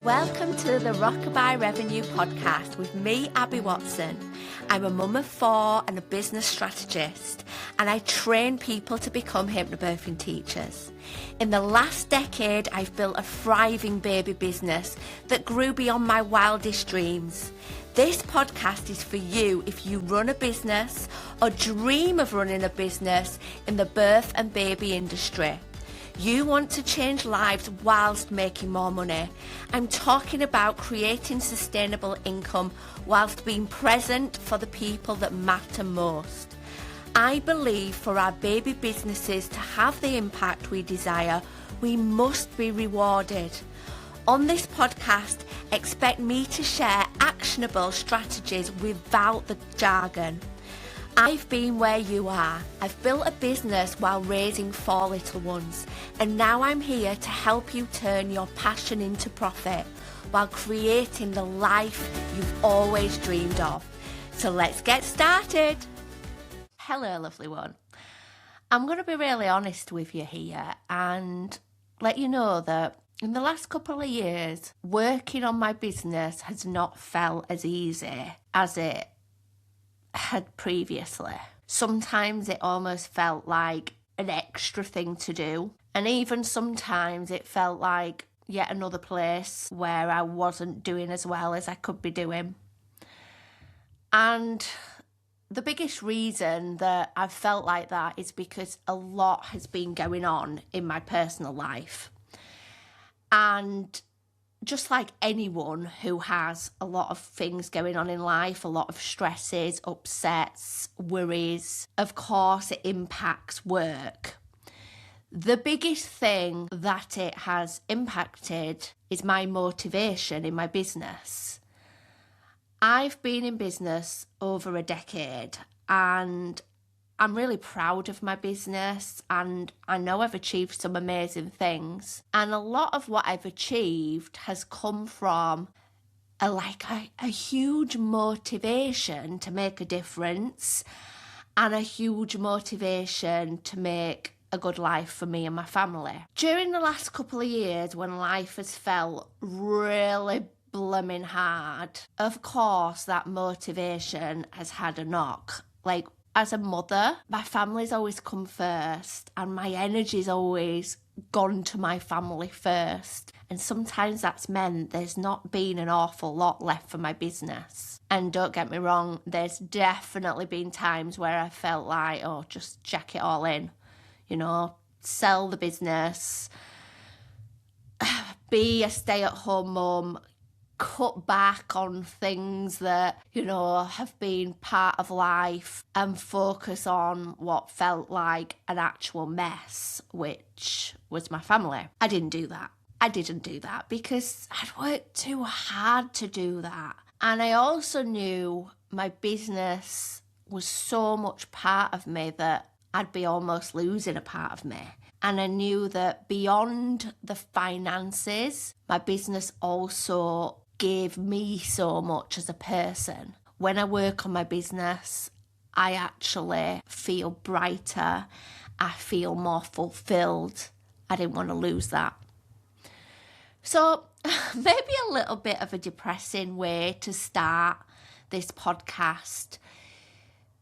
Welcome to the Rockabye Revenue Podcast with me, Abby Watson. I'm a mum of 4 and a business strategist, and I train people to become hypnobirthing teachers. In the last decade, I've built a thriving baby business that grew beyond my wildest dreams. This podcast is for you if you run a business or dream of running a business in the birth and baby industry. You want to change lives whilst making more money. I'm talking about creating sustainable income whilst being present for the people that matter most. I believe for our baby businesses to have the impact we desire, we must be rewarded. On this podcast, expect me to share actionable strategies without the jargon. I've been where you are. I've built a business while raising 4 little ones, and now I'm here to help you turn your passion into profit while creating the life you've always dreamed of. So let's get started. Hello, lovely one. I'm going to be really honest with you here and let you know that in the last couple of years, working on my business has not felt as easy as it had previously. Sometimes it almost felt like an extra thing to do, and even sometimes it felt like yet another place where I wasn't doing as well as I could be doing. And the biggest reason that I've felt like that is because a lot has been going on in my personal life. And just like anyone who has a lot of things going on in life, a lot of stresses, upsets, worries, of course it impacts work. The biggest thing that it has impacted is my motivation in my business. I've been in business over a decade and I'm really proud of my business, and I know I've achieved some amazing things. And a lot of what I've achieved has come from a huge motivation to make a difference and a huge motivation to make a good life for me and my family. During the last couple of years when life has felt really blooming hard, of course that motivation has had a knock. As a mother, my family's always come first and my energy's always gone to my family first. And sometimes that's meant there's not been an awful lot left for my business. And don't get me wrong, there's definitely been times where I felt like, just jack it all in. Sell the business, be a stay-at-home mum, cut back on things that, have been part of life and focus on what felt like an actual mess, which was my family. I didn't do that because I'd worked too hard to do that. And I also knew my business was so much part of me that I'd be almost losing a part of me. And I knew that beyond the finances, my business also gave me so much as a person. When I work on my business, I actually feel brighter. I feel more fulfilled. I didn't want to lose that. So maybe a little bit of a depressing way to start this podcast,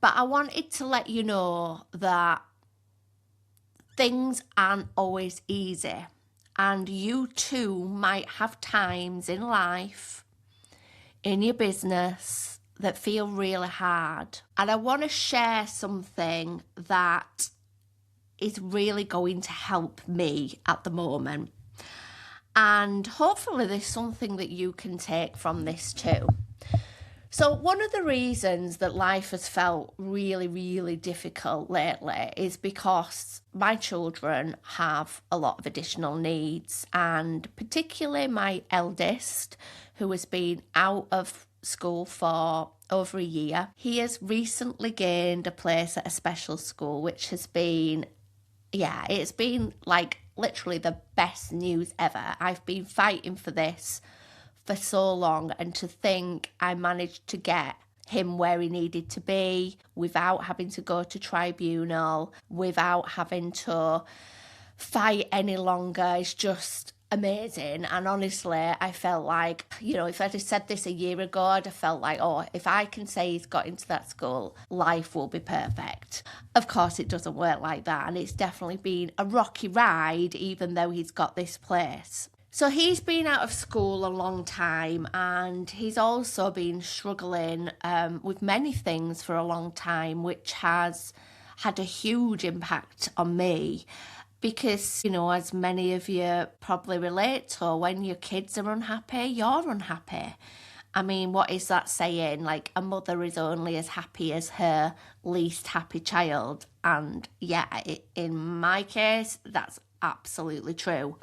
but I wanted to let you know that things aren't always easy. And you too might have times in life, in your business, that feel really hard. And I want to share something that is really going to help me at the moment. And hopefully there's something that you can take from this too. So one of the reasons that life has felt really, really difficult lately is because my children have a lot of additional needs, and particularly my eldest, who has been out of school for over a year. He has recently gained a place at a special school, which has been, it's been like literally the best news ever. I've been fighting for this for so long, and to think I managed to get him where he needed to be without having to go to tribunal, without having to fight any longer is just amazing. And honestly, I felt like, if I'd have said this a year ago, I'd have felt like, oh, if I can say he's got into that school, life will be perfect. Of course, it doesn't work like that. And it's definitely been a rocky ride, even though he's got this place. So he's been out of school a long time, and he's also been struggling with many things for a long time, which has had a huge impact on me. Because, as many of you probably relate to, when your kids are unhappy, you're unhappy. I mean, what is that saying? Like, a mother is only as happy as her least happy child. And yeah, in my case, that's absolutely true.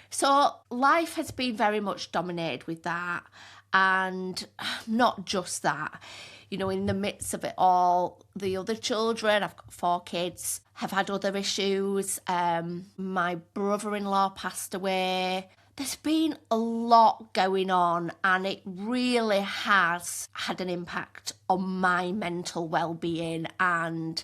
So life has been very much dominated with that. And not just that, in the midst of it all, the other children, I've got 4 kids, have had other issues. My brother-in-law passed away. There's been a lot going on, and it really has had an impact on my mental well-being and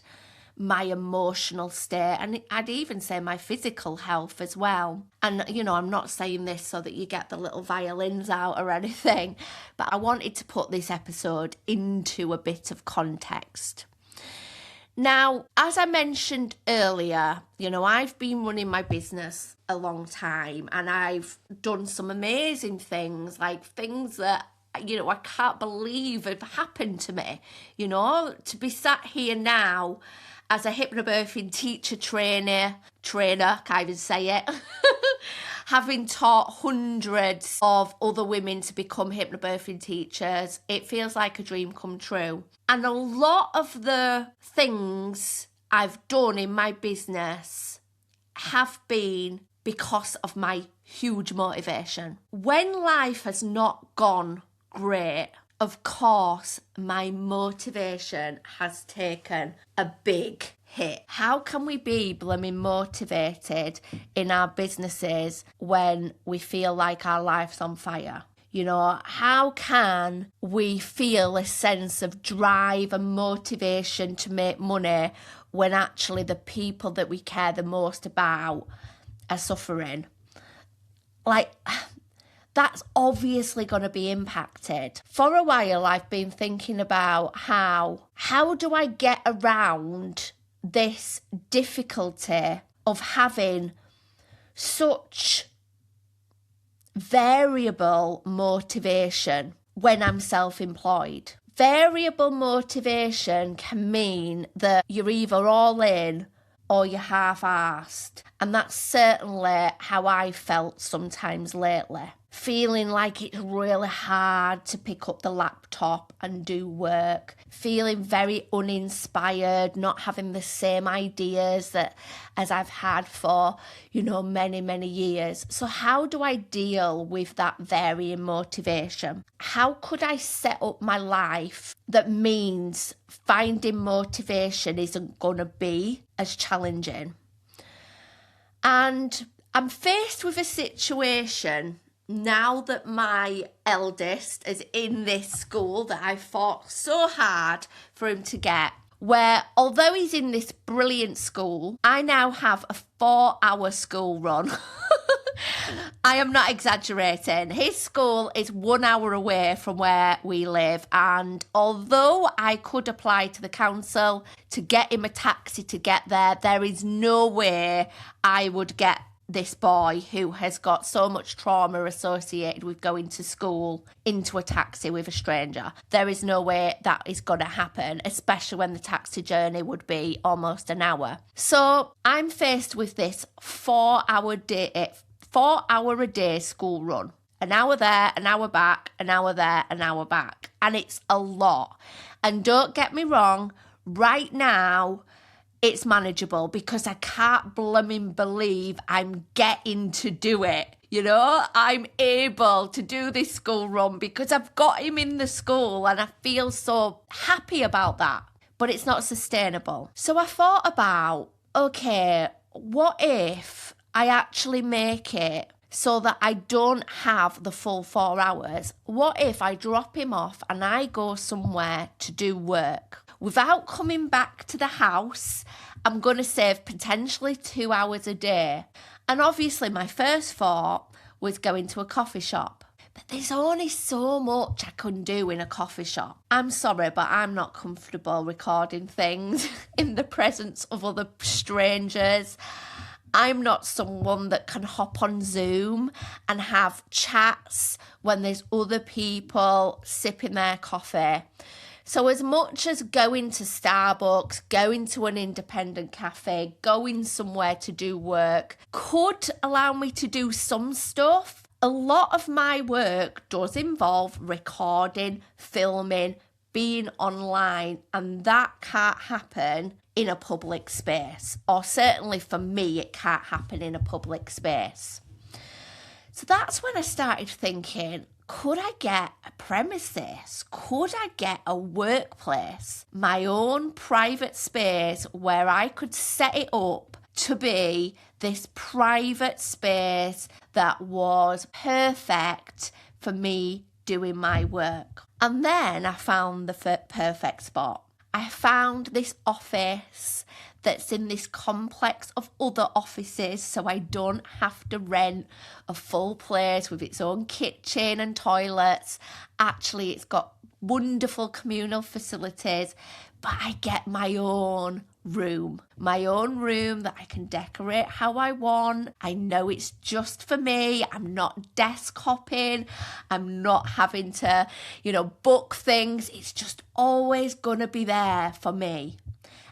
my emotional state, and I'd even say my physical health as well. And, I'm not saying this so that you get the little violins out or anything, but I wanted to put this episode into a bit of context. Now, as I mentioned earlier, I've been running my business a long time, and I've done some amazing things, like things that I can't believe have happened to me. To be sat here now as a hypnobirthing teacher trainer, can't even say it, having taught hundreds of other women to become hypnobirthing teachers, it feels like a dream come true. And a lot of the things I've done in my business have been because of my huge motivation. When life has not gone great, of course, my motivation has taken a big hit. How can we be blooming motivated in our businesses when we feel like our life's on fire? How can we feel a sense of drive and motivation to make money when actually the people that we care the most about are suffering? That's obviously going to be impacted. For a while, I've been thinking about how do I get around this difficulty of having such variable motivation when I'm self-employed. Variable motivation can mean that you're either all in or you're half-arsed. And that's certainly how I felt sometimes lately. Feeling like it's really hard to pick up the laptop and do work. Feeling very uninspired, not having the same ideas as I've had for, many, many years. So how do I deal with that varying motivation? How could I set up my life that means finding motivation isn't going to be as challenging? And I'm faced with a situation now that my eldest is in this school that I fought so hard for him to get, where although he's in this brilliant school, I now have a 4-hour school run. I am not exaggerating. His school is 1 hour away from where we live, and although I could apply to the council to get him a taxi to get there, there is no way I would get this boy who has got so much trauma associated with going to school into a taxi with a stranger. There is no way that is going to happen, especially when the taxi journey would be almost an hour. So I'm faced with this 4-hour a day school run. An hour there, an hour back, an hour there, an hour back. And it's a lot. And don't get me wrong, right now, it's manageable because I can't blooming believe I'm getting to do it. I'm able to do this school run because I've got him in the school and I feel so happy about that. But it's not sustainable. So I thought about, okay, what if I actually make it so that I don't have the full 4 hours? What if I drop him off and I go somewhere to do work? Without coming back to the house, I'm going to save potentially 2 hours a day. And obviously my first thought was going to a coffee shop. But there's only so much I can do in a coffee shop. I'm sorry, but I'm not comfortable recording things in the presence of other strangers. I'm not someone that can hop on Zoom and have chats when there's other people sipping their coffee. So as much as going to Starbucks, going to an independent cafe, going somewhere to do work could allow me to do some stuff, a lot of my work does involve recording, filming, being online, and that can't happen in a public space. Or certainly for me, it can't happen in a public space. So that's when I started thinking, could I get a premises? Could I get a workplace? My own private space where I could set it up to be this private space that was perfect for me doing my work. And then I found the perfect spot. I found this office that's in this complex of other offices, so I don't have to rent a full place with its own kitchen and toilets. Actually, it's got wonderful communal facilities, but I get my own room that I can decorate how I want. I know it's just for me. I'm not desk hopping. I'm not having to, book things. It's just always gonna be there for me.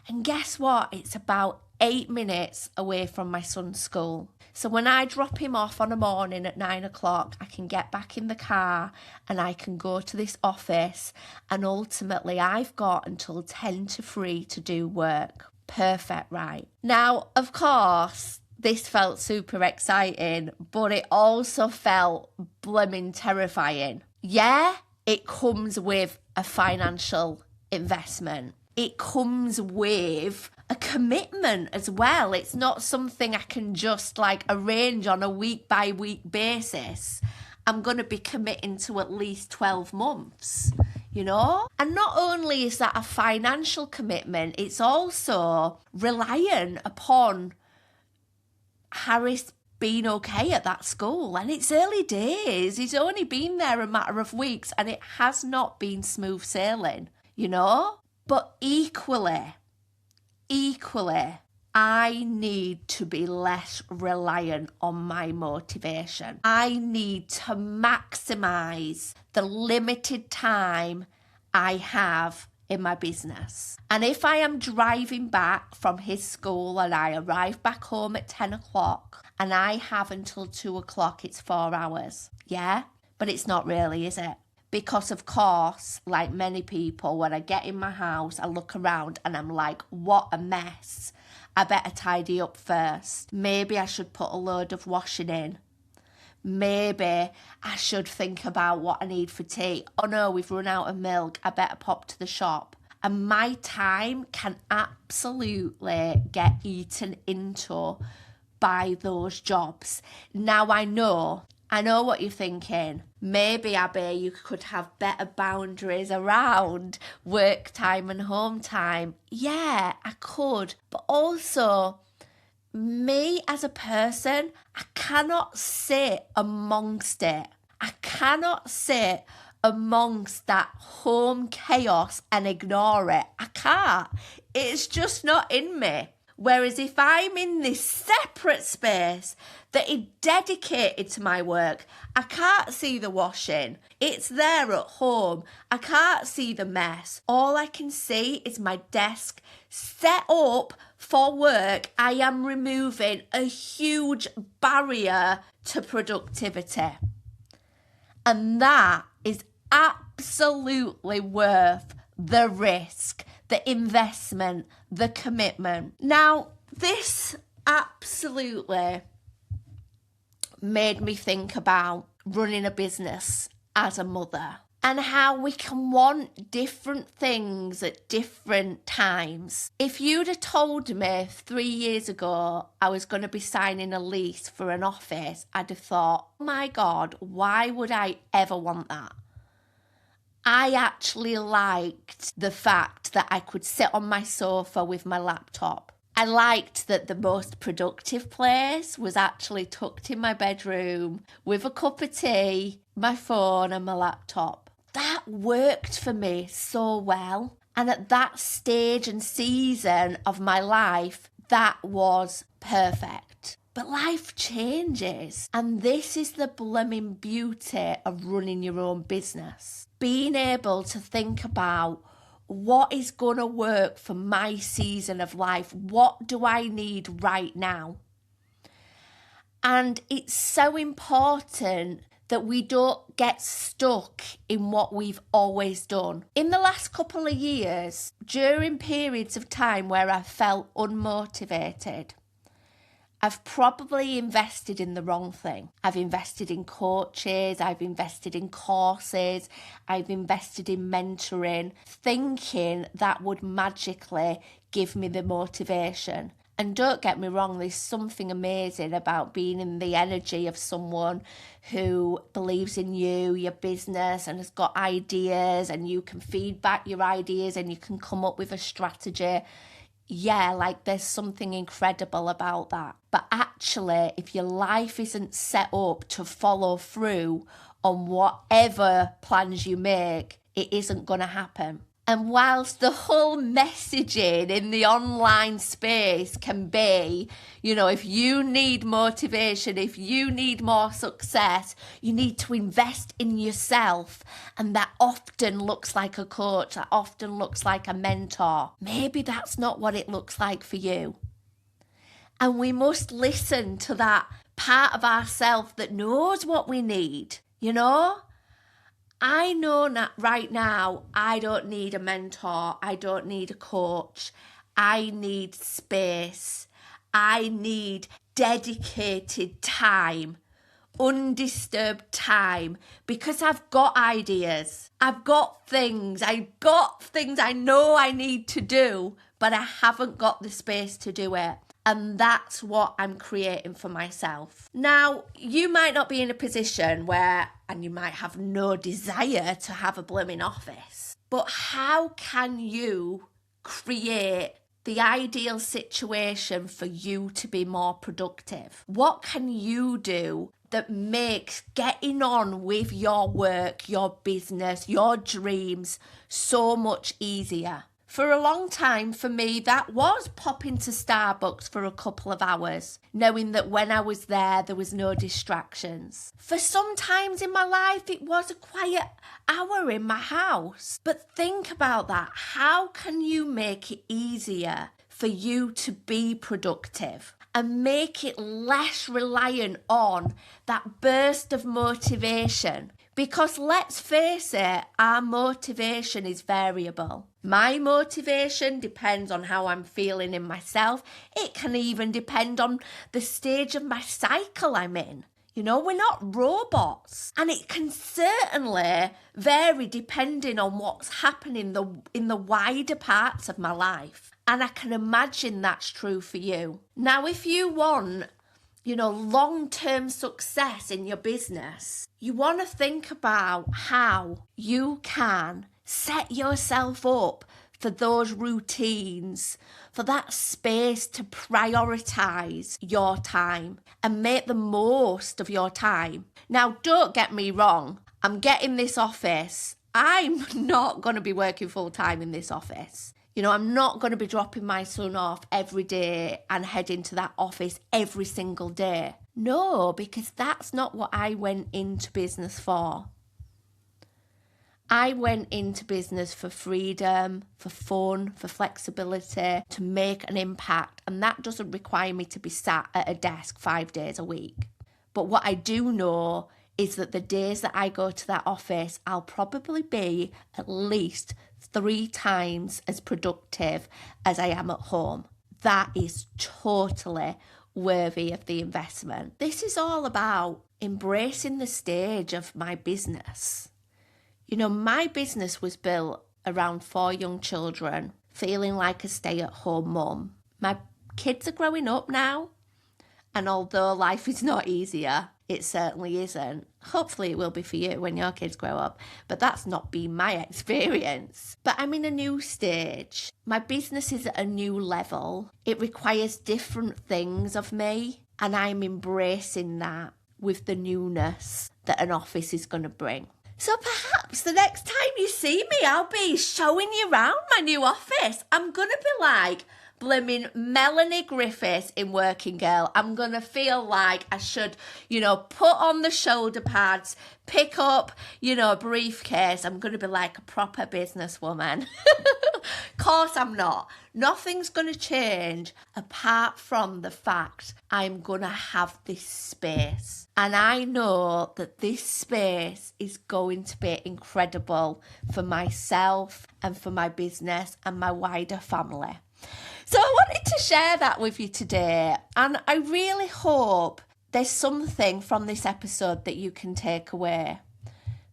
And guess what? It's about 8 minutes away from my son's school. So when I drop him off on a morning at 9 o'clock, I can get back in the car and I can go to this office, and ultimately I've got until 10 to 3 to do work. Perfect, right? Now, of course, this felt super exciting, but it also felt blooming terrifying. Yeah, it comes with a financial investment. It comes with a commitment as well. It's not something I can just arrange on a week by week basis. I'm going to be committing to at least 12 months, And not only is that a financial commitment, it's also reliant upon Harris being okay at that school. And it's early days. He's only been there a matter of weeks and it has not been smooth sailing, But equally, I need to be less reliant on my motivation. I need to maximize the limited time I have in my business. And if I am driving back from his school and I arrive back home at 10 o'clock and I have until 2 o'clock, it's 4 hours. Yeah, but it's not really, is it? Because, of course, like many people, when I get in my house, I look around and I'm like, what a mess. I better tidy up first. Maybe I should put a load of washing in. Maybe I should think about what I need for tea. Oh no, we've run out of milk. I better pop to the shop. And my time can absolutely get eaten into by those jobs. Now I know what you're thinking. Maybe, Abby, you could have better boundaries around work time and home time. Yeah, I could. But also, me as a person, I cannot sit amongst it. I cannot sit amongst that home chaos and ignore it. I can't. It's just not in me. Whereas if I'm in this separate space that is dedicated to my work, I can't see the washing. It's there at home. I can't see the mess. All I can see is my desk set up for work. I am removing a huge barrier to productivity. And that is absolutely worth the risk, the investment, the commitment. Now, this absolutely made me think about running a business as a mother and how we can want different things at different times. If you'd have told me 3 years ago I was going to be signing a lease for an office, I'd have thought, oh my God, why would I ever want that? I actually liked the fact that I could sit on my sofa with my laptop. I liked that the most productive place was actually tucked in my bedroom with a cup of tea, my phone and my laptop. That worked for me so well. And at that stage and season of my life, that was perfect. But life changes. And this is the blooming beauty of running your own business. Being able to think about what is going to work for my season of life? What do I need right now? And it's so important that we don't get stuck in what we've always done. In the last couple of years, during periods of time where I felt unmotivated, I've probably invested in the wrong thing. I've invested in coaches, I've invested in courses, I've invested in mentoring, thinking that would magically give me the motivation. And don't get me wrong, there's something amazing about being in the energy of someone who believes in you, your business, and has got ideas, and you can feedback your ideas and you can come up with a strategy. Yeah, like there's something incredible about that. But actually, if your life isn't set up to follow through on whatever plans you make, it isn't going to happen. And whilst the whole messaging in the online space can be, if you need motivation, if you need more success, you need to invest in yourself. And that often looks like a coach, that often looks like a mentor. Maybe that's not what it looks like for you. And we must listen to that part of ourselves that knows what we need, I know that right now I don't need a mentor, I don't need a coach, I need space, I need dedicated time, undisturbed time, because I've got ideas, I've got things I know I need to do, but I haven't got the space to do it. And that's what I'm creating for myself. Now, you might not be in a position where, and you might have no desire to have a blooming office, but how can you create the ideal situation for you to be more productive? What can you do that makes getting on with your work, your business, your dreams so much easier? For a long time, for me, that was popping to Starbucks for a couple of hours, knowing that when I was there was no distractions. For some times in my life, it was a quiet hour in my house. But think about that. How can you make it easier for you to be productive and make it less reliant on that burst of motivation? Because let's face it, our motivation is variable. My motivation depends on how I'm feeling in myself. It can even depend on the stage of my cycle I'm in. We're not robots. And it can certainly vary depending on what's happening in the wider parts of my life. And I can imagine that's true for you. Now, if you want long-term success in your business, you want to think about how you can set yourself up for those routines, for that space to prioritize your time and make the most of your time. Now, don't get me wrong. I'm getting this office. I'm not going to be working full-time in this office. I'm not going to be dropping my son off every day and heading to that office every single day. No, because that's not what I went into business for. I went into business for freedom, for fun, for flexibility, to make an impact. And that doesn't require me to be sat at a desk 5 days a week. But what I do know is that the days that I go to that office, I'll probably be at least 3 times as productive as I am at home. That is totally worthy of the investment. This is all about embracing the stage of my business. My business was built around 4 young children, feeling like a stay-at-home mum. My kids are growing up now, and although life is not easier, It certainly isn't. Hopefully it will be for you when your kids grow up, but that's not been my experience. But I'm in a new stage. My business is at a new level. It requires different things of me, and I'm embracing that with the newness that an office is going to bring. So perhaps the next time you see me, I'll be showing you around my new office. I'm going to be like blimmin' Melanie Griffiths in Working Girl. I'm going to feel like I should, put on the shoulder pads, pick up, a briefcase. I'm going to be like a proper businesswoman. Of course I'm not. Nothing's going to change apart from the fact I'm going to have this space. And I know that this space is going to be incredible for myself and for my business and my wider family. So I wanted to share that with you today, and I really hope there's something from this episode that you can take away.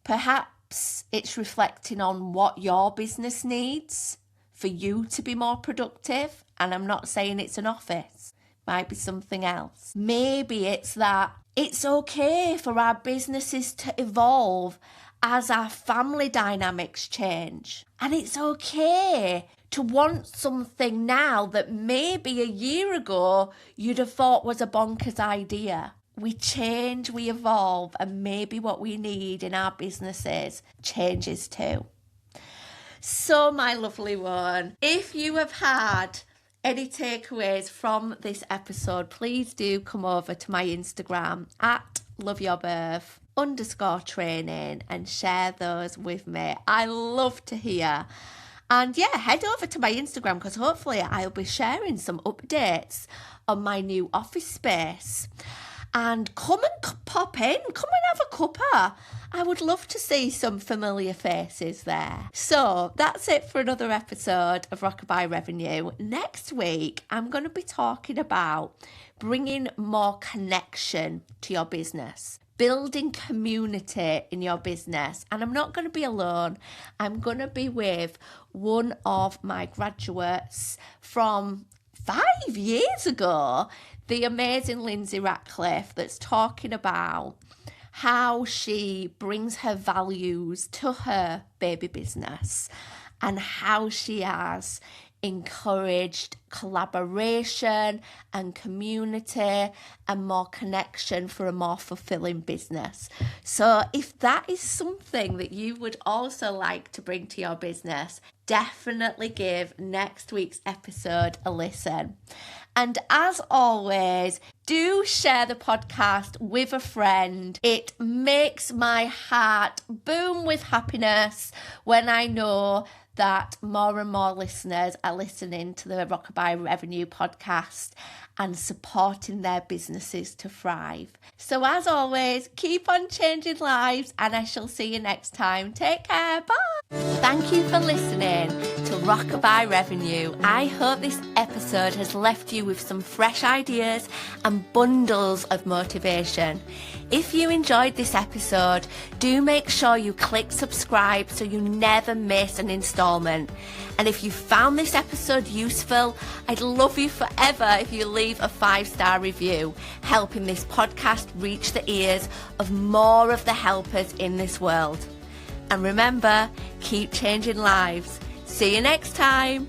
Perhaps it's reflecting on what your business needs for you to be more productive, and I'm not saying it's an office. Might be something else. Maybe it's that it's okay for our businesses to evolve as our family dynamics change. And it's okay to want something now that maybe a year ago you'd have thought was a bonkers idea. We change, we evolve, and maybe what we need in our businesses changes too. So my lovely one, if you have had any takeaways from this episode, please do come over to my Instagram at loveyourberth_training and share those with me. I love to hear. And yeah, head over to my Instagram because hopefully I'll be sharing some updates on my new office space. And come and pop in, come and have a cuppa. I would love to see some familiar faces there. So that's it for another episode of Rockabye Revenue. Next week, I'm going to be talking about bringing more connection to your business, building community in your business. And I'm not going to be alone. I'm going to be with one of my graduates from 5 years ago, the amazing Lindsay Ratcliffe, that's talking about how she brings her values to her baby business and how she has encouraged collaboration and community and more connection for a more fulfilling business. So if that is something that you would also like to bring to your business, definitely give next week's episode a listen. And as always, do share the podcast with a friend. It makes my heart boom with happiness when I know that more and more listeners are listening to the Rockabye Revenue podcast and supporting their businesses to thrive. So as always, keep on changing lives, and I shall see you next time. Take care. Bye. Thank you for listening to Rockabye Revenue. I hope this episode has left you with some fresh ideas and bundles of motivation. If you enjoyed this episode, do make sure you click subscribe so you never miss an installment. And if you found this episode useful, I'd love you forever if you leave a 5-star review, helping this podcast reach the ears of more of the helpers in this world. And remember, keep changing lives. See you next time.